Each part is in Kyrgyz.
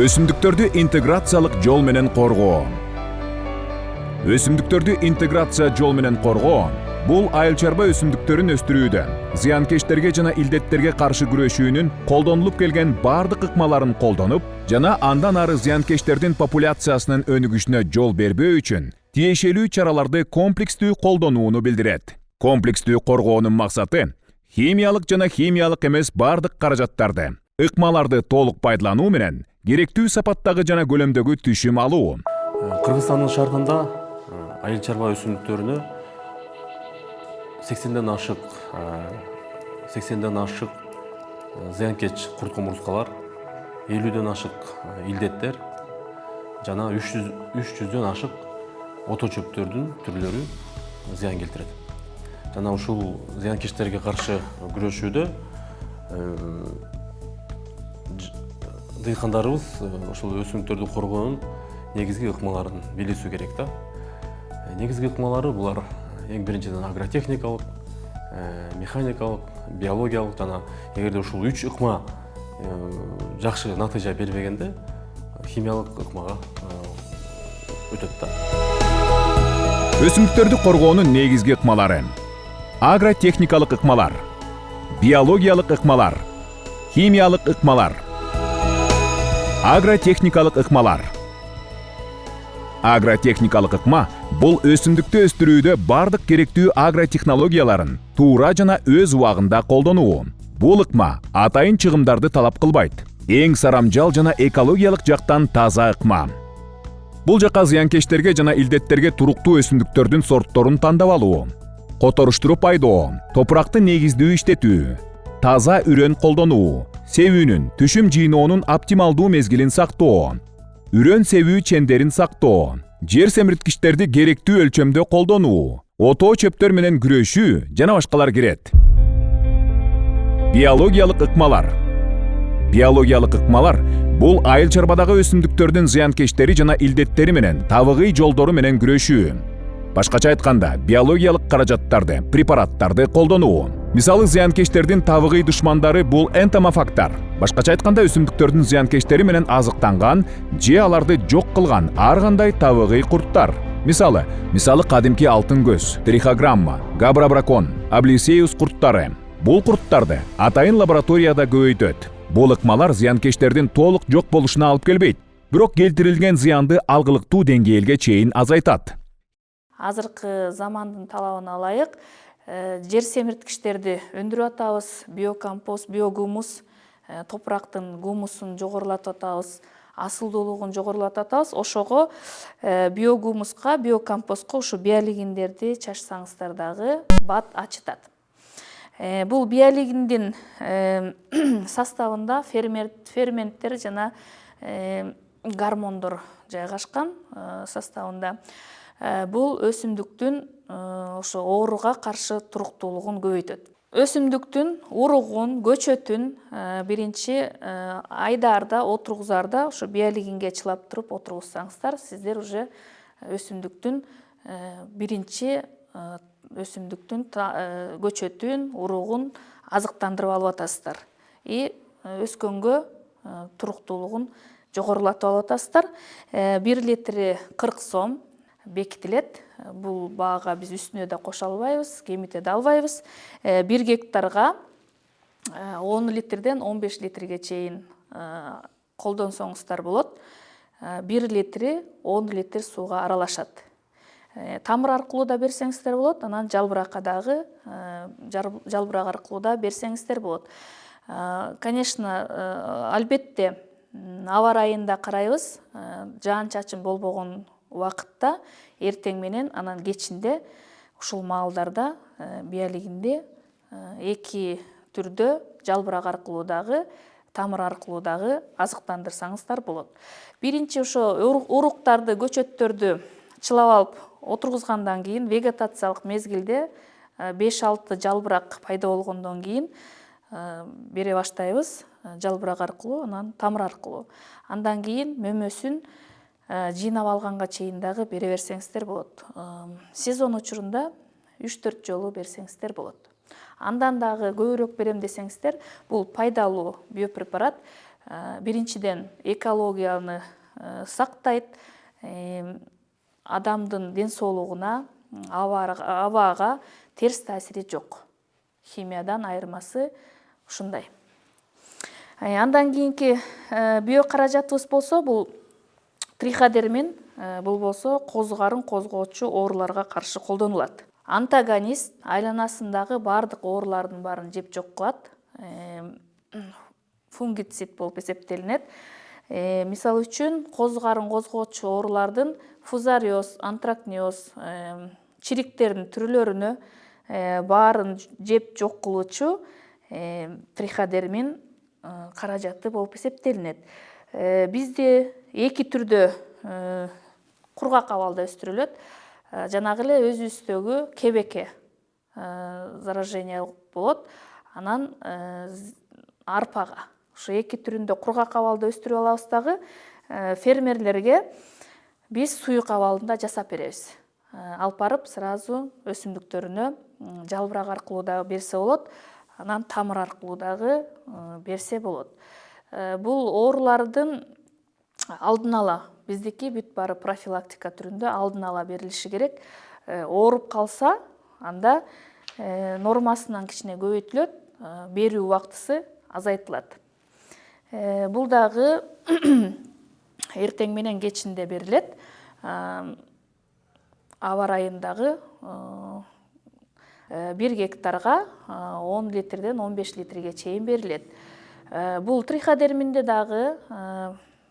Өсүмдүктөрдү интеграциялык жол менен коргоо. Өсүмдүктөрдү интеграция жол менен коргоо бул айыл чарба өсүмдүктөрүн өстүрүүдө зыянкечтерге жана илдеттерге каршы күрөшүүнүн колдонулуп келген бардык ыкмаларын колдонуп жана андан ары зыянкечтердин популяциясынын өнүгүшүнө жол бербөө үчүн тиешелүү чараларды комплекстүү колдонууну билдирет. Комплекстүү коргоонун максаты химиялык жана химиялык эмес бардык каражаттарды, ыкмаларды толук пайдалануу менен керектүү сапаттагы жана көлөмдөгү түшүм алуу. Кыргызстандын шартында айыл чарба өсүмдүктөрүнө 80ден ашык зыянкеч курт кумурскалар, 50ден ашык илдеттер жана 300дөн ашык ото чөптөрдүн түрлөрү зыян келтирет. Жана ушул зыянкечтерге каршы күрөшүүдө дыйкандарыбыз ошол өсүмдүктөрдү коргоонун негизги ыкмаларын билүүсү керек да. Негизги ыкмалары булар эң биринчиден агротехникалык, механикалык, биологиялык жана эгерде ушул 3 ыкма жакшы натыйжа бербегенде химиялык ыкмага өтөт да. Өсүмдүктөрдү коргоонун негизги ыкмалары: агротехникалык ыкмалар, биологиялык ыкмалар, химиялык ыкмалар. Агротехникалык ыкмалар. Агротехникалык ыкма бул өсүмдүктү өстүрүүдө бардык керектүү агротехнологияларын туура жана өз убагында колдонуу. Бул ыкма атайын чыгымдарды талап кылбайт. Эң сарамжал жана экологиялык жактан таза ыкма. Бул жака зыянкечтерге жана илдеттерге туруктуу өсүмдүктөрдүн сортторун тандап алуу, которуштуруп айдоо, топуракты негиздүү иштетүү, таза үрөн колдонуу, себүүнүн, түшүм жыйноонун оптималдуу мезгилин сактоо, үрөн себүү чендерин сактоо, жер семирткичтерди керектүү өлчөмдө колдонуу, отоо чөптөр менен күрөшүү жана башкалар кирет. Биологиялык ыкмалар. Биологиялык ыкмалар бул айыл чарбадагы өсүмдүктөрдүн зыянкечтери жана илдеттери менен табыгый жолдору менен күрөшүү. Башкача айтканда, биологиялык каражаттарды, препараттарды колдонуу. Мисалы, зыянкечтердин табыгый душмандары бул энтомофагтар. Башкача айтканда, өсүмдүктөрдүн зыянкечтери менен азыктанган же аларды жок кылган ар кандай табыгый курттар. Мисалы кадимки алтын көз, трихограмма, габрабракон, аблисеус курттары. Бул курттарды атайын лабораторияда көбөйтөт. Бул ыкмалар зыянкечтердин толук жок болушуна алып келбейт, бирок келтирилген зыянды алгылыктуу деңгээлге чейин азайтат. Азыркы замандын талабына ылайык жер семирткичтерди өндүрүп атабыз, биокомпост, биогумус, топурактын гумусун жогорулатып атабыз, асылдуулугун жогорулатып атабыз. Ошого биогумуска, биокомпостко ушу биолигиндерди чачсаңыздар дагы бат ачытат. Бул биолигиндин составында ферменттер жана гормондор жайгашкан составында. Бул өсүмдүктүн ошо ооруга каршы туруктуулугун көбөйтөт. Өсүмдүктүн уругун, көчөтүн биринчи айдарда, отургузарда ошо биолигинге чылап туруп отургузсаңыздар, сиздер уже өсүмдүктүн биринчи өсүмдүктүн көчөтүн, уругун азыктандырып алып атасыздар. И өскөнгө туруктуулугун жогорулатып алып атасыздар. 1 литри 40 сом бекитилет. Бул баага биз үстүнө да кошо албайбыз, кемите да албайбыз. 1 гектарга 10 литрден 15 литрге чейин колдонсоңуздар болот. 1 литри 10 литр сууга аралашат. Тамыр аркылуу да берсеңиздер болот, анан жалбырак аркылуу да берсеңиздер болот. Конечно, албетте аба ырайында карайбыз. Жаан-чачын болбогон убакытта эртең менен анан кечинде ушул маалдарда биолигинди 2 түрдө жалбырак аркылуу дагы, тамыр аркылуу дагы азыктандырсаңыздар болот. Биринчи ошо уруктарды, көчөттөрдү чылап алып отургузгандан кийин вегетациялык мезгилде 5-6 жалбырак пайда болгондон кийин бере баштайбыз. Жалбырак аркылуу, анан тамыр аркылуу. Андан кийин мөмөсүн жыйнап алганга чейин дагы бере берсеңиздер болот. Сезон учурунда 3-4 жолу берсеңиздер болот. Андан дагы көбүрөөк берем десеңиздер, бул пайдалуу биопрепарат биринчиден экологияны сактайт, адамдын ден соолугуна, абага терс таасири жок. Химиядан айырмасы ушундай. Андан кийинки биокаражатыбыз болсо, бул триходермин, бул болсо козгарын козгоочу ооруларга каршы колдонулат. Антагонист айланасындагы бардык оорулардын баарын жеп жок кылат. Фунгицид болуп эсептелинет. Мисалы үчүн козгарын козгоочу оорулардын фузариоз, антракниоз, чириктердин түрлөрүнө баарын жеп жок кылуучу триходермин каражаты болуп эсептелинет. Бизде эки түрдө кургак абалда өстүрүлөт. Жанагы эле өзүбүздөгү кебеке заражение болот. Анан арпага. Ушу эки түрүндө кургак абалда өстүрүп алабыз дагы. Фермерлерге биз суюк абалында жасап беребиз. Алып барып сразу өсүмдүктөрүнө жалбырак аркылуу да берсе болот. Анан тамыр аркылуу дагы берсе болот. Бул оорулардын алдын ала, биздики бүт баары профилактика түрүндө алдын ала берилиши керек. Ооруп калса, анда нормасынан кичине көбөйтүлөт, берүү убактысы азайтылат. Бул дагы эртең менен кечинде берилет. Аба ырайындагы 1 гектарга 10 литрден 15 литрге чейин берилет. Бул триходерминде дагы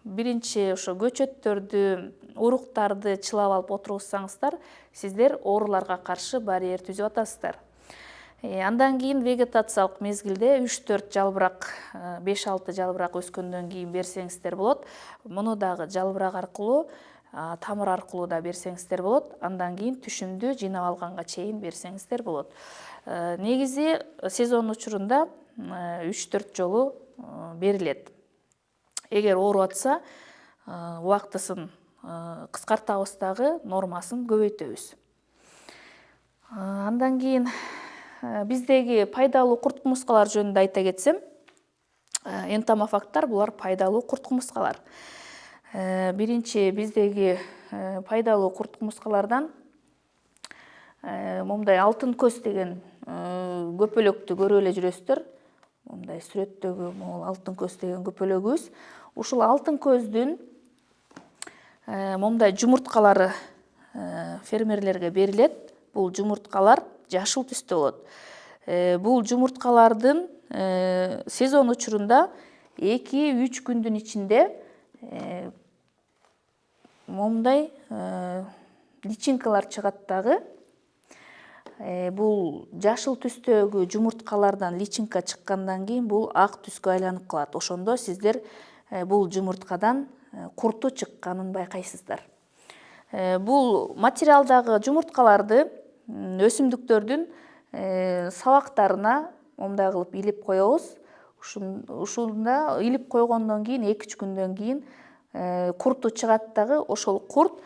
биринчи ошо көчөттөрдү, уруктарды чылап алып отургузсаңыздар, сиздер ооруларга каршы барьер түзүп атасыздар. Андан кийин вегетациялык мезгилде 3-4 жалбырак, 5-6 жалбырак өскөндөн кийин берсеңиздер болот. Муну дагы жалбырак аркылуу, тамыр аркылуу да берсеңиздер болот. Андан кийин түшүмдү жыйнап алганга чейин берсеңиздер болот. Негизи сезон учурунда 3-4 жолу берилет. Эгер ооруп атса, убактысын кыскартабыз дагы, нормасын көбөйтөбүз. Андан кийин биздеги пайдалуу курт-кумурскалар жөнүндө айта кетсем, энтомофагтар булар пайдалуу курт-кумурскалар. Биринчи биздеги пайдалуу курт-кумурскалардан момундай алтын көз деген көпөлөктү көрүп эле жүрөсүздөр. Момундай сүрөттөгү могул алтын көз деген көпөлөгүбүз. Ушул алтын көздүн момундай жумурткалары фермерлерге берилет. Бул жумурткалар жашыл түстө болот. Бул жумурткалардын сезон учурунда 2-3 күндүн ичинде момундай личинкалар чыгат дагы. Бул жашыл түстөгү жумурткалардан личинка чыккандан кийин бул ак түскө айланып калат. Ошондо сиздер бул жумурткадан курту чыкканын байкайсыздар. Бул материалдагы жумурткаларды өсүмдүктөрдүн сабактарына момундай кылып илип коебуз. Ушунда илип койгондон кийин 2-3 күндөн кийин курту чыгат дагы. Ошол курт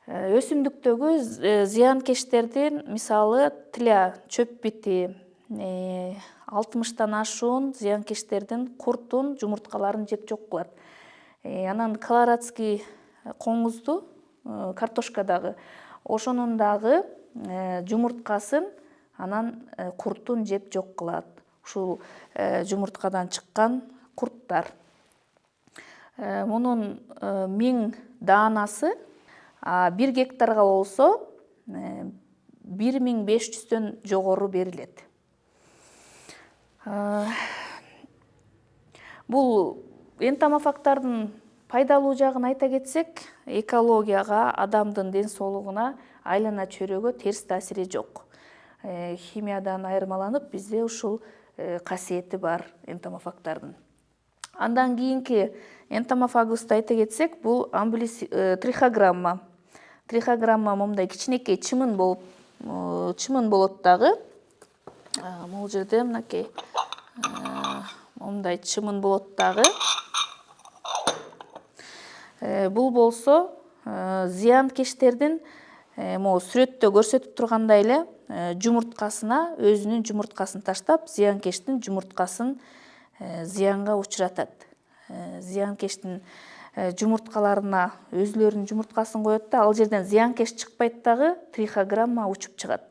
өсүмдүктөгү зыянкечтердин, мисалы тиля, чөп бити, 60-тан ашуун зыянкечтердин куртун, жумурткаларын жеп жок кылат. Анан колорадский коңузду, картошкадагы, ошонун дагы жумурткасын анан куртун жеп жок кылат. Ушул жумурткадан чыккан курттар. Мунун 1000 даанасы 1 гектарга болсо 1500-төн жогору берилет. Бул энтомофагтардын пайдалуу жагын айта кетсек, экологияга, адамдын ден соолугуна, айлана чөйрөгө терс таасири жок. Химиядан айырмаланып, бизде ушул касиети бар энтомофагтардын. Андан кийинки энтомофагыбызды айта кетсек, бул трихограмма. Трихограмма момундай кичинекей чымын болот дагы. Бул жерде мынакей момундай чымын болот дагы. Бул болсо зыянкечтердин могу сүрөттө көрсөтүп тургандай эле жумурткасына, өзүнүн жумурткасын таштап, зыянкечтин жумурткасын зыянга учуратат. зыянкештин жумурткаларына өзүлөрүнүн жумурткасын коет да, ал жерден зыянкеш чыкпайт дагы, трихограмма учуп чыгат.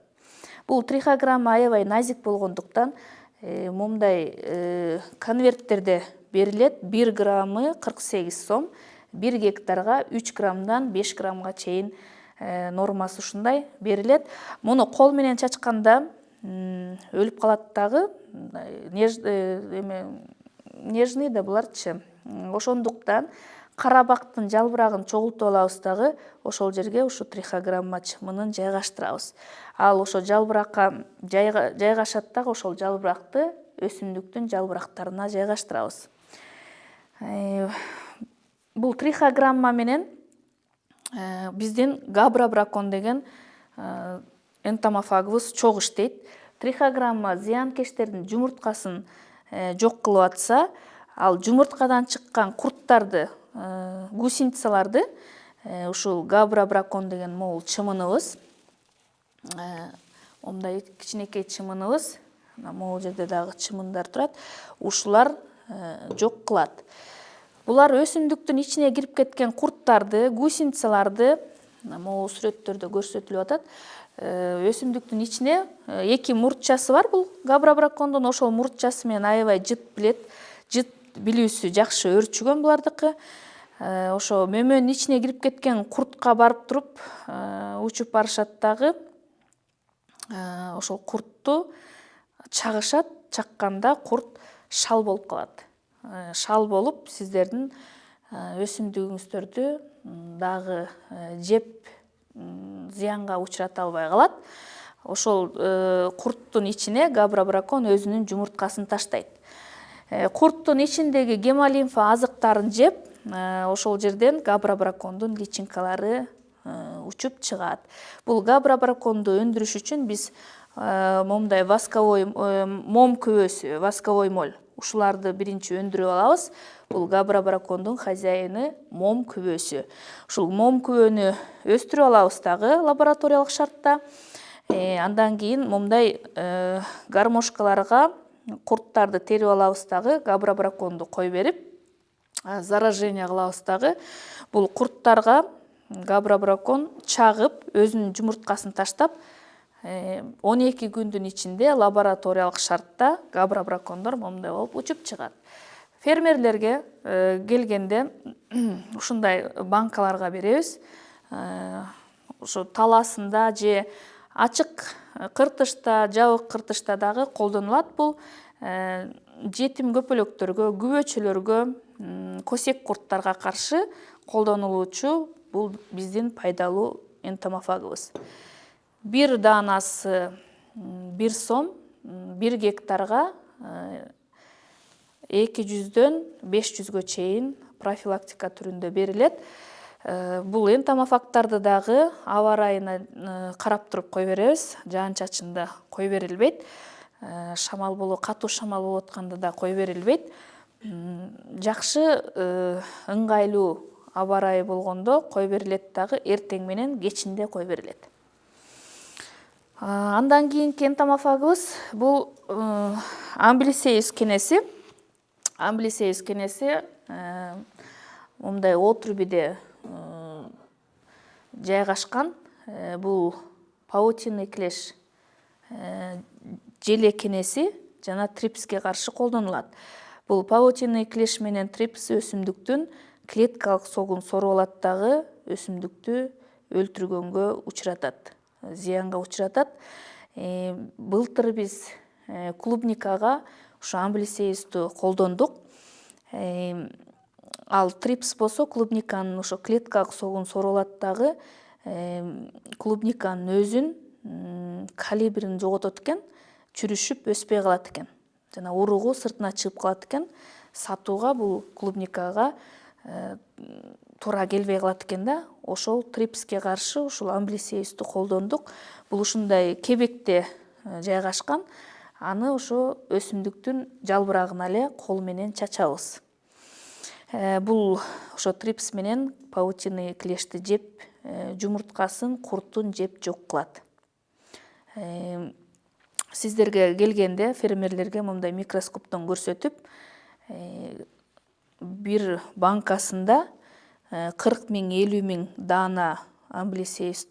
Бул трихограмма аябай назик болгондуктан момундай конверттерде берилет. 1 граммы 48 сом, 1 гектарга 3 граммдан 5 граммга чейин нормасы ушундай берилет. Муну кол менен чачканда өлүп калат дагы, нежный да буларчы. Ошондуктан карабактын жалбырагын чогултуп алабыз дагы, ошол жерге ушу трихограмма чымынын жайгаштырабыз. Ал ошо жалбыракка жайгашат дагы, ошол жалбыракты өсүмдүктүн жалбырактарына жайгаштырабыз. Бул трихограмма менен биздин габрабракон деген энтомофагыбыз чогуу иштейт. Трихограмма зыянкештердин жумурткасын жок кылып атса, ал жумурткадан чыккан курттарды, гусеницаларды ушул габрабракон деген могул чымыныбыз, мындай кичинекей чымыныбыз, могул жерде дагы чымындар турат, ушулар жок кылат. Булар өсүмдүктүн ичине кирип кеткен курттарды, гусеницаларды, могул сүрөттөрдө көрсөтүлүп атат, өсүмдүктүн ичине 2 муртчасы бар бул габрабракондун, ошол муртчасы менен аябай жыт билет. Жыт билүүсү жакшы өрчүгөн булардыкы. Ошо мөмөнүн ичине кирип кеткен куртка барып туруп учуп барышат дагы, ошол куртту чагышат, чакканда курт шал болуп калат. Шал болуп сиздердин өсүмдүгүңүздөрдү дагы жеп зыянга учурата албай калат. Ошол курттун ичине габрабракон өзүнүн жумурткасын таштайт. Курттун ичиндеги гемолимфа азыктарын жеп, ошол жерден габрабракондун личинкалары учуп чыгат. Бул габрабраконду өндүрүш үчүн биз момундай восковой мом күбөсү, восковой моль, ушуларды биринчи өндүрүп алабыз. Бул габрабракондун хозяйыны мом күбөсү. Ушул мом күбөнү өстүрүп алабыз дагы лабораториялык шартта. Андан кийин момундай гармошкаларга курттарды терип алабыз дагы, габрабраконду кой берип, заражение кылабыз дагы. Бул курттарга габрабракон чагып, өзүнүн жумурткасын таштап, 12 күндүн ичинде лабораториялык шартта габрабракондор момундай болуп учуп чыгат. Фермерлерге келгенде ушундай банкаларга беребиз. Ошо таласында же ачык кыртышта, жабык кыртышта дагы колдонулат. Бул жетим көпөлөктөргө, күбөчөлөргө, косек курттарга каршы колдонулуучу бул биздин пайдалуу энтомофагыбыз. 1 даанасы 1 сом, 1 гектарга 200-дөн 500-гө чейин профилактика түрүндө берилет. Бул энтомофагтарды дагы аба ырайына карап туруп кой беребиз. Жаан-чачында кой берилбейт. Шамал болуп, катуу шамал болуп атканда да кой берилбейт. Жакшы ыңгайлуу аба ырайы болгондо кой берилет дагы, эртең менен кечинде кой берилет. Андан кийинки энтомофагыбыз бул амблисеус кенеси. Амблисеус кенеси мындай отрубиде жайгашкан. Бул паутинный клеш желе кенеси жана трипске каршы колдонулат. Бул паутинный клеш менен трипс өсүмдүктүн клеткалык согун соруп алат дагы, өсүмдүктү өлтүргөнгө учуратат, зыянга учуратат. Былтыр биз клубникага ушу амблисеусту колдондук. Ал трипс болсо клубниканын ошо клеткалык согун соруп алат дагы, клубниканын өзүн калибрин жоготот экен, чүрүшүп өспөй калат экен. Жана уругу сыртына чыгып калат экен. Сатууга бул клубникага туура келбей калат экен да. Ошол трипске каршы ушул амблисеусту колдондук. Бул ушундай кебекте жайгашкан. Аны ошо өсүмдүктүн жалбырагына эле кол менен чачабыз. Бул ошо трипс менен паутинный клешти жеп, жумурткасын, куртун жеп жок кылат. Сиздерге келгенде фермерлерге мындай микроскоптон көрсөтүп, бир банкасында 40 000 50 000 даана амблисейс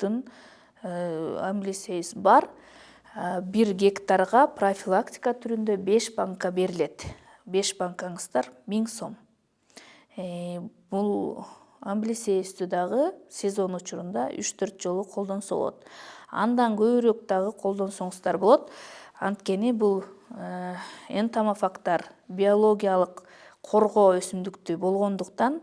бар. 1 гектарга профилактика түрүндө 5 банка берилет. 5 банкаңыздар 1000 сом. Бул амблисейстү дагы сезон учурунда 3-4 жолу колдонсо болот. Андан көбүрөөк дагы колдонсоңуздар болот. Анткени бул энтомофагдар биологиялык коргоо өсүмдүктүү болгондуктан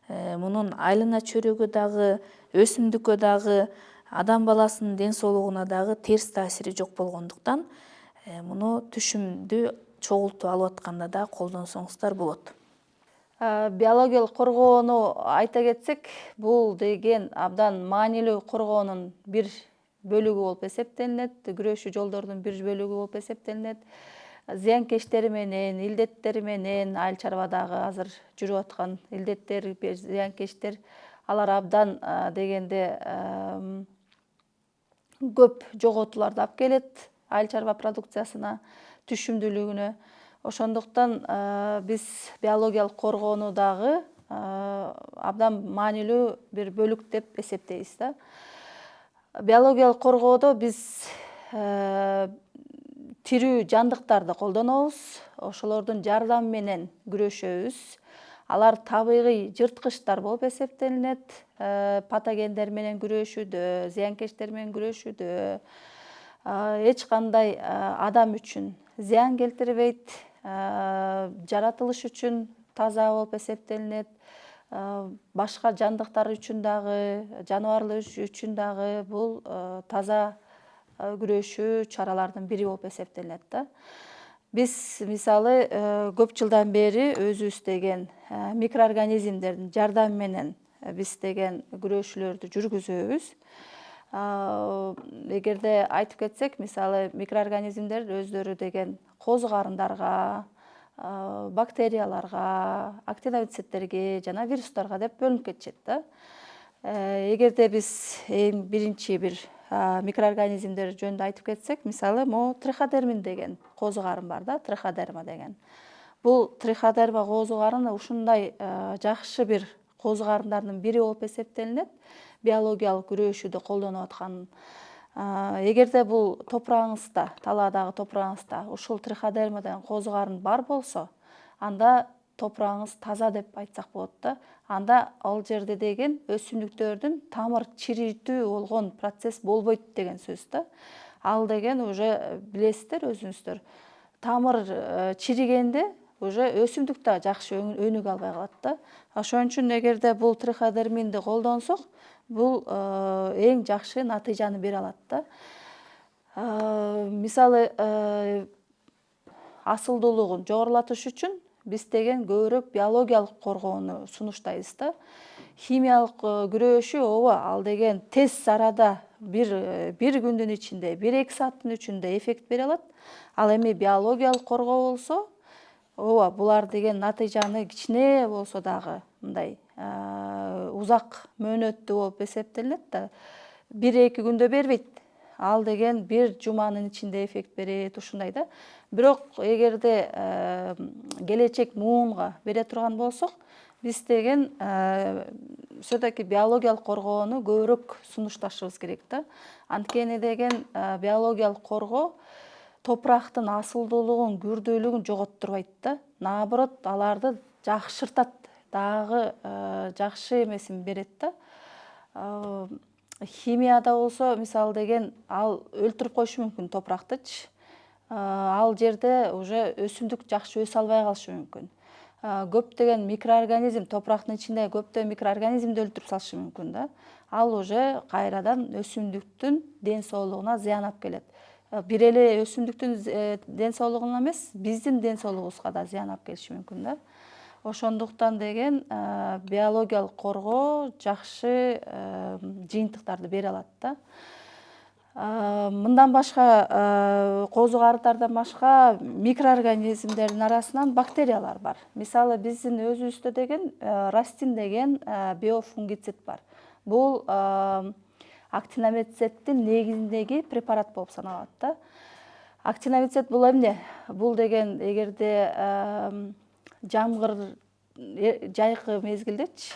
мунун айлана чөйрөгө дагы, өсүмдүккө дагы, адам баласынын ден соолугуна дагы терс таасири жок болгондуктан муну түшүмдү чогултуп алып атканда да колдонсоңуздар болот. Биологиялык коргоону айта кетсек, бул деген абдан маанилүү коргоонун бир бөлүгү болуп эсептелинет, күрөшүү жолдорунун бир бөлүгү болуп эсептелинет. Зыянкечтери менен, илдеттери менен, айыл чарбадагы азыр жүрүп аткан илдеттер, зыянкечтер, алар абдан дегенде көп жоготууларды алып келет айыл чарба продукциясына, түшүмдүүлүгүнө. Ошондуктан биз биологиялык коргоону дагы абдан маанилүү бир бөлүк деп эсептейбиз да. Биологиялык коргоодо биз тирүү жандыктарды колдонобуз, ошолордун жардамы менен күрөшөбүз. Алар табигый жырткычтар болуп эсептелинет. Патогендер менен күрөшүүдө, зыянкечтер менен күрөшүүдө эч кандай адам үчүн зыян келтирбейт, жаратылыш үчүн таза болуп эсептелинет. Башка жандыктар үчүн дагы, жаныбарлар үчүн дагы бул таза күрөшүү чараларынын бири болуп эсептелинет да. Биз мисалы көп жылдан бери өзүбүз деген микроорганизмдердин жардамы менен биз деген күрөшүүлөрдү жүргүзөбүз. Эгерде айтып кетсек, мисалы микроорганизмдер өздөрү деген козу карындарга, бактерияларга, актиновициттерге жана вирустарга деп бөлүнүп кетишет да. Эгерде биз эң биринчи бир микроорганизмдер жөнүндө айтып кетсек, мисалы могу триходермин деген козу карын бар да, триходерма деген. Бул триходерма козу карыны ушундай жакшы бир козу карындардын бири болуп эсептелинет, биологиялык күрөшүүдө колдонуп аткан. Эгерде бул топурагыңызда, талаадагы топурагыңызда ушул триходермадан козу карын бар болсо, анда топурагыңыз таза деп айтсак болот да. Анда ал жерде деген өсүмдүктөрдүн тамыр чиритүү болгон процесс болбойт деген сөз да. Ал деген уже билесиздер өзүңүздөр. Тамыр чиригенде уже өсүмдүк да жакшы өнүгө албай калат да. Ошон үчүн эгерде бул триходерминди колдонсок, бул эң жакшы натыйжаны бере алат да. Мисалы асылдуулугун жогорулатыш үчүн биз деген көбүрөөк биологиялык коргоону сунуштайбыз да. Химиялык күрөшүү ооба, ал деген тез арада бир күндүн ичинде, 1-2 сааттын ичинде эффект бере алат. Ал эми биологиялык коргоо болсо, ооба, булар деген натыйжаны кичине болсо дагы мындай узак мөөнөттүү болуп эсептелинет да. 1-2 күндө бербейт. Ал деген 1 жуманын ичинде эффект берет, ушундай да. Бирок эгерде келечек муунга бере турган болсок, биз деген все-таки биологиялык коргоону көбүрөөк сунушташыбыз керек да. Анткени деген биологиялык коргоо топурактын асылдуулугун, күрдүүлүгүн жоготтурбайт да. Наоборот, аларды жакшыртат, дагы жакшы эмесин берет да. Химияда болсо, мисалы деген ал өлтүрүп коюшу мүмкүн топурактычы. Ал жерде уже өсүмдүк жакшы өсө албай калышы мүмкүн. Көптөгөн микроорганизм, топурактын ичинде көптөгөн микроорганизмди өлтүрүп салышы мүмкүн да. Ал уже кайрадан өсүмдүктүн ден соолугуна зыян алып келет. Бир эле өсүмдүктүн ден соолугуна эмес, биздин ден соолугубузга да зыян алып келиши мүмкүн да. Ошондуктан деген биологиялык коргоо жакшы жыйынтыктарды бере алат да. Мындан башка, козу карындардан башка микроорганизмдердин арасынан бактериялар бар. Мисалы биздин өзүбүздө деген растин деген биофунгицид бар. Бул актиномицеттин негизиндеги препарат болуп саналат да. Актиномицет бул эмне? Бул деген эгерде жамгыр жайкы мезгилдечи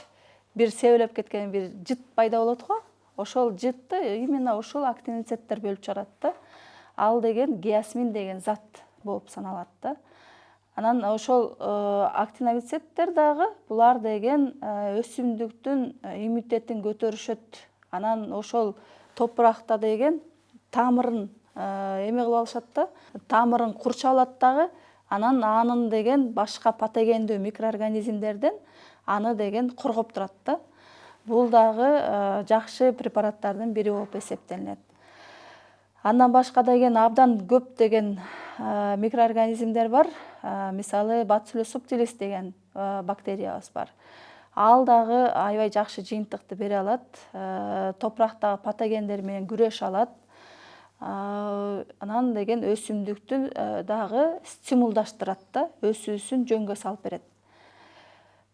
бир себелеп кеткен бир жыт пайда болот го. Ошол жытты именно ошол актиновицеттер бөлүп чыгарат да. Ал деген гиасмин деген зат болуп саналат да. Анан ошол актиновицеттер дагы булар деген өсүмдүктүн иммунитетин көтөрүшөт. Анан ошол топуракта деген тамырын эме кылып алышат да, тамырын курчалат дагы. Анан анын деген башка патогендүү микроорганизмдерден аны деген коргоп турат да. Бул дагы жакшы препараттардын бири болуп эсептелинет. Андан башка деген абдан көп деген микроорганизмдер бар. Мисалы Bacillus subtilis деген бактериябыз бар. Ал дагы аябай жакшы жыйынтыкты бере алат. Топурактагы патогендер менен күрөшө алат. Анан деген өсүмдүктү дагы стимулдаштырат да, өсүүсүн жөнгө салып берет.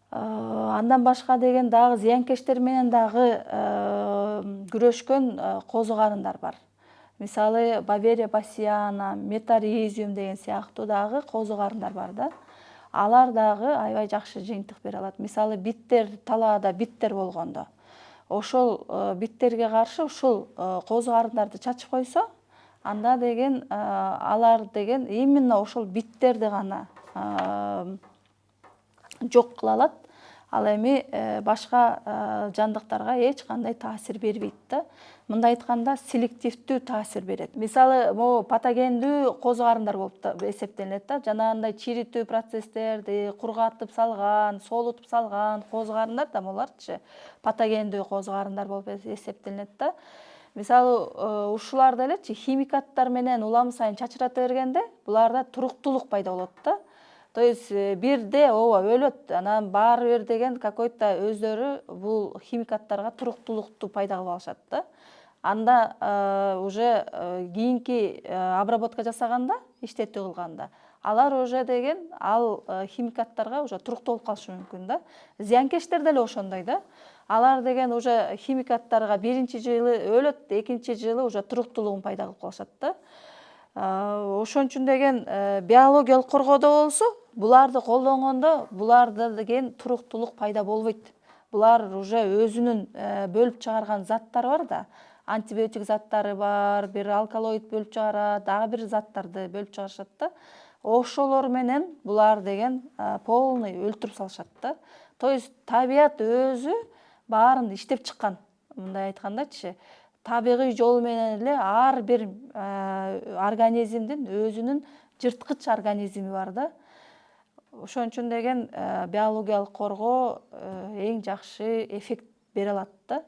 Андан башка деген дагы зыянкечтер менен дагы күрөшкөн козу-карындар бар. Мисалы Бавария bassiana, метаризиум деген сыяктуу дагы козу-карындар бар да. Алар дагы аябай жакшы жыйынтык бере алат. Мисалы биттер, талаада биттер болгондо, ошол биттерге каршы ушул козу-карындарды чачып койсо, анда деген алар деген именно ошол биттерди гана жок кыла алат. Ал эми башка жандыктарга эч кандай таасир бербейт да. Мындай айтканда селективдүү таасир берет. Мисалы, могу патогендүү козу-карындар болуп эсептелет да. Жанагындай чиритүү процесстерди кургатып салган, соолутуп салган козу-карындар да буларчы патогендүү козу-карындар болуп эсептелет да. Мисалы, ушулар делечи химикаттар менен улам сайын чачырата бергенде буларда туруктуулук пайда болот да. То есть бирде ооба өлөт, анан баары бир деген какой-то өздөрү бул химикаттарга туруктуулукту пайда кылып алышат да. Анда уже кийинки обработка жасаганда, иштетүү кылганда, алар уже деген ал химикаттарга уже туруктуу болуп калышы мүмкүн да. Зыянкечтер деле ошондой да. Алар деген уже химикаттарга биринчи жылы өлөт, экинчи жылы уже туруктуулугун пайда кылып калышат да. Ошон үчүн деген биологиялык коргоодо болсо, буларды колдонгондо буларда деген туруктуулук пайда болбойт. Булар уже өзүнүн бөлүп чыгарган заттары бар да. Антибиотик заттары бар, бир алкалоид бөлүп чыгарат, дагы бир заттарды бөлүп чыгарышат да. Ошолор менен булар деген полный өлтүрүп салышат да. То есть табият өзү баарын иштеп чыккан. Мындай айткандачы, табигый жол менен эле ар бир организмдин өзүнүн жырткыч организми бар да. Ошон үчүн деген биологиялык коргоо эң жакшы эффект бере алат да,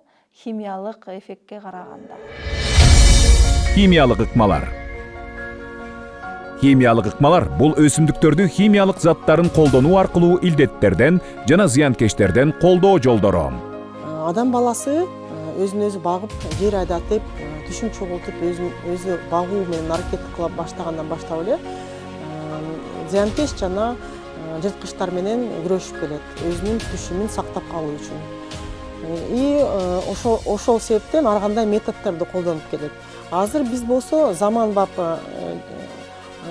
химиялык эффектке караганда. Химиялык ыкмалар. Химиялык ыкмалар бул өсүмдүктөрдү химиялык заттарын колдонуу аркылуу илдеттерден жана зыянкечтерден колдоо жолдору. Адам баласы өзүн өзү багып, жер айдатып, түшүн чогултуп, өзү багуу менен аракет кыла баштагандан баштап эле зыянкеч жана жырткычтар менен күрөшүп келет, өзүнүн түшүмүн сактап калуу үчүн. И ошол себептен ар кандай методдорду колдонуп келет. Азыр биз болсо заманбап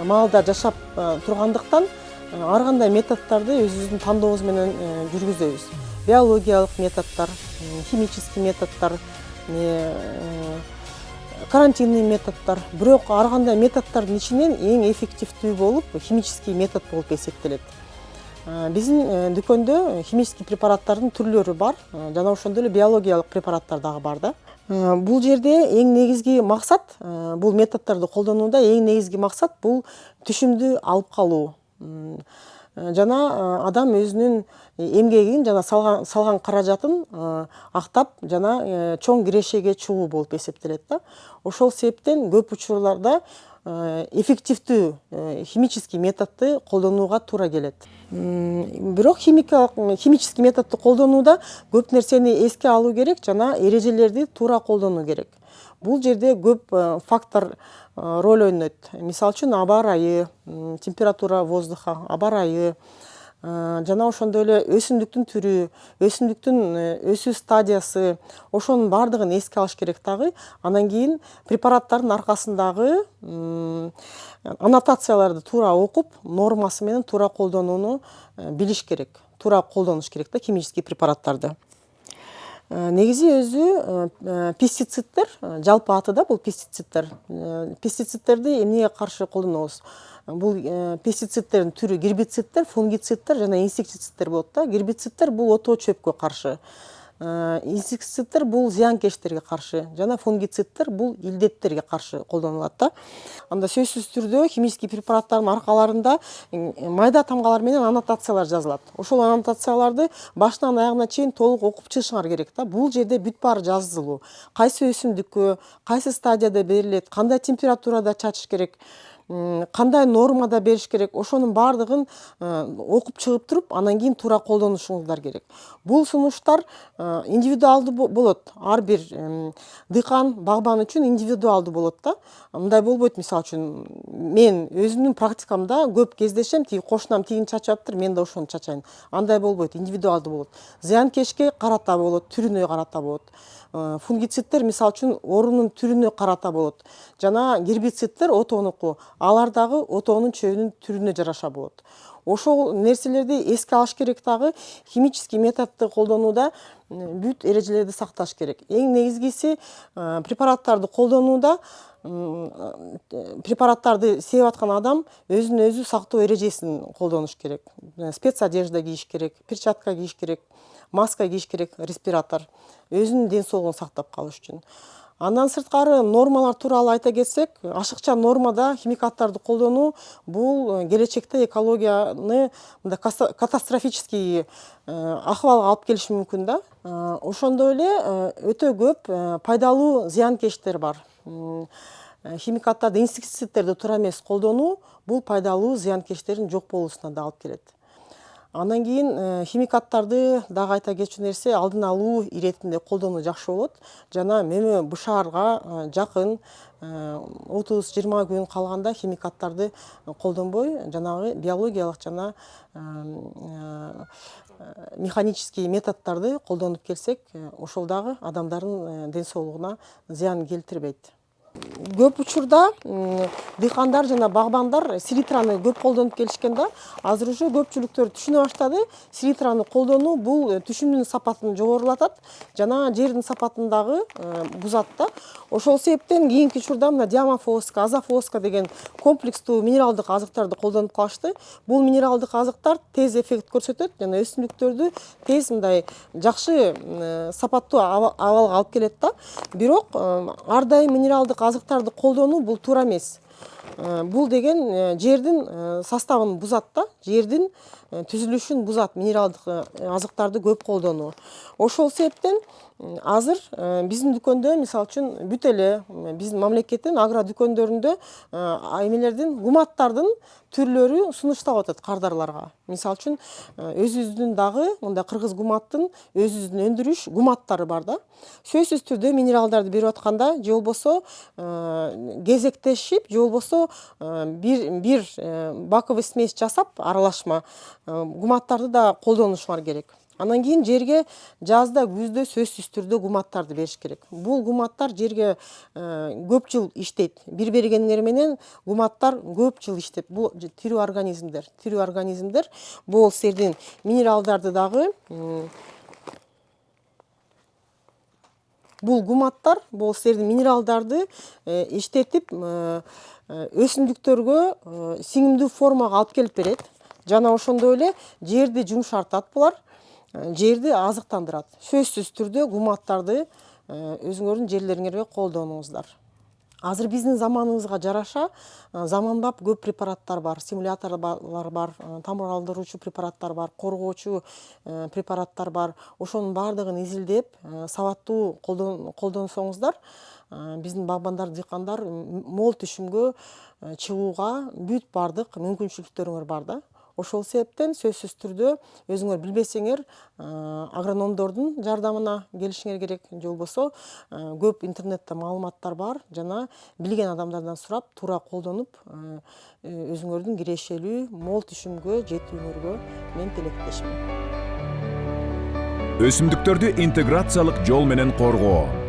маалда жашап тургандыктан ар кандай методдорду өзүбүздүн тандообуз менен жүргүзөбүз. Биологиялык методдор, химический методдор, карантинный методдор. Бирок ар кандай методдордун ичинен эң эффективдүү болуп химический метод болуп эсептелет. Биздин дүкөндө химический препараттардын түрлөрү бар, жана ошондой эле биологиялык препараттар дагы бар да. Бул жерде эң негизги максат, бул методдорду колдонууда эң негизги максат бул түшүмдү алып калуу. Жана адам өзүнүн эмгегин жана салган каражатын актап жана чоң кирешеге чыгуу болуп эсептелет да. Ошол себептен көп учурларда эффективдүү химический методду колдонууга туура келет. Бирок химический методду колдонууда көп нерсени эске алуу керек жана эрежелерди туура колдонуу керек. Бул жерде көп фактор роль ойнойт. Мисалы үчүн аба ырайы, температура воздуха, аба ырайы, жана ошондой эле өсүмдүктүн түрү, өсүмдүктүн өсүү стадиясы, ошонун баардыгын эске алыш керек дагы. Анан кийин препараттардын аркасындагы аннотацияларды туура окуп, нормасы менен туура колдонууну билиш керек. Туура колдонуш керек да химический препараттарды. Негизи өзү пестициддер, жалпы аты да бул пестициддер. Пестициддерди эмнеге каршы колдонобуз? Бул пестициддердин түрү гербициддер, фунгициддер жана инсектициддер болот да. Гербициддер бул отоо чөпкө каршы. Инсектициддер бул зыянкечтерге каршы жана фунгициддер бул илдеттерге каршы колдонулат да. Анда сөзсүз түрдө химический препараттардын аркаларында майда тамгалар менен аннотациялар жазылат. Ошол аннотацияларды башынан аягына чейин толук окуп чыгышыңар керек да. Бул жерде бүт баары жазылуу. Кайсы өсүмдүккө, кайсы стадияда берилет, кандай температурада чачыш керек, кандай нормада бериш керек, ошонун баардыгын окуп чыгып туруп, анан кийин туура колдонушуңуздар керек. Бул сунуштар индивидуалдуу болот. Ар бир дыйкан, багбан үчүн индивидуалдуу болот да. Мындай болбойт, мисалы үчүн, мен өзүмдүн практикамда көп кездешем, тиги кошунам тигини чачып аптыр, мен да ошону чачайын. Андай болбойт, индивидуалдуу болот. Зыянкечке карата болот, түрүнө карата болот. Фунгициддер мисалы үчүн орунун түрүнө карата болот. Жана гербициддер отоонуку, алар дагы отоонун чөбүнүн түрүнө жараша болот. Ошол нерселерди эске алыш керек дагы, химический методду колдонууда бүт эрежелерди сакташ керек. Эң негизгиси препараттарды колдонууда препараттарды себип аткан адам өзүн өзү сактоо эрежесин колдонуш керек. Спецодежда кийиш керек, перчатка кийиш керек, маска кийиш керек, респиратор. Өзүнүн ден соолугун сактап калыш үчүн. Андан сырткары нормалар тууралуу айта кетсек, ашыкча нормада химикаттарды колдонуу бул келечекте экологияны катастрофический акыбалга алып келиши мүмкүн да. Ошондой эле өтө көп пайдалуу зыянкечтер бар. Химикаттарды, инсектициддерди туура эмес колдонуу бул пайдалуу зыянкечтердин жок болуусуна да алып келет. Андан кийин химикаттарды дагы айта кетчү нерсе, алдын алуу иретинде колдонуу жакшы болот. Жана мөмө бышаарга жакын 30-20 күн калганда химикаттарды колдонбой, жанагы биологиялык жана механический методдорду колдонуп келсек, ошол дагы адамдардын ден соолугуна зыян келтирбейт. Көп учурда дыйкандар жана багбандар селитраны көп колдонуп келишкен да. Азыр уже көпчүлүктөр түшүнө баштады. Селитраны колдонуу бул түшүмдүн сапатын жогорулатат жана жердин сапатын дагы бузат да. Ошол себептен кийинки учурда мына диамофоска, азофоска деген комплекстүү минералдык азыктарды колдонуп калышты. Бул минералдык азыктар тез эффект көрсөтөт жана өсүмдүктөрдү тез мындай жакшы сапаттуу абалга алып келет да. Бирок ар дайым минералдык азыктарды колдонуу бул туура эмес. Бул деген жердин составын бузат да, жердин түзүлүшүн бузат минералдык азыктарды көп колдонуу. Ошол себептен азыр биздин дүкөндө, мисалы үчүн, бүт эле биздин мамлекеттин агро дүкөндөрүндө эмелердин, гуматтардын түрлөрү сунушталып атат кардарларга. Мисалы үчүн, өзүбүздүн дагы мындай кыргыз гуматтын өзүбүздүн өндүрүш гуматтары бар да. Сөзсүз түрдө минералдарды берип атканда, же болбосо кезектешип, же болбосо бир баковый смесь жасап, аралашма гуматтарды да колдонушуңар керек. Андан кийин жерге жазда, күздө сөзсүз түрдө гуматтарды бериш керек. Бул гуматтар жерге көп жыл иштейт. Бир бергендер менен гуматтар көп жыл иштеп. Бул тирүү организмдер. Бул силердин минералдарды дагы бул гуматтар, бул силердин минералдарды иштетип өсүмдүктөргө сиңимдүү формага алып келип берет. Жана ошондой эле жерди жумшартат булар. Жерди азыктандырат. Сөзсүз түрдө гуматтарды өзүңөрдүн жерлериңерге колдонуңуздар. Азыр биздин заманыбызга жараша заманбап көп препараттар бар, стимуляторлор бар, тамыр алдыруучу препараттар бар, коргоочу препараттар бар. Ошонун баардыгын изилдеп, сабаттуу колдонсоңуздар, биздин багбандар, дыйкандар мол түшүмгө чыгууга бүт баардык мүмкүнчүлүктөрүңөр бар да. Ошол себептен сөзсүз түрдө өзүңөр билбесеңер агрономдордун жардамына келишиңер керек, же болбосо көп интернетте маалыматтар бар, жана билген адамдардан сурап туура колдонуп өзүңөрдүн кирешелүү мол түшүмгө жетүүңөргө мен тилектешмин. Өсүмдүктөрдү интеграциялык жол менен коргоо.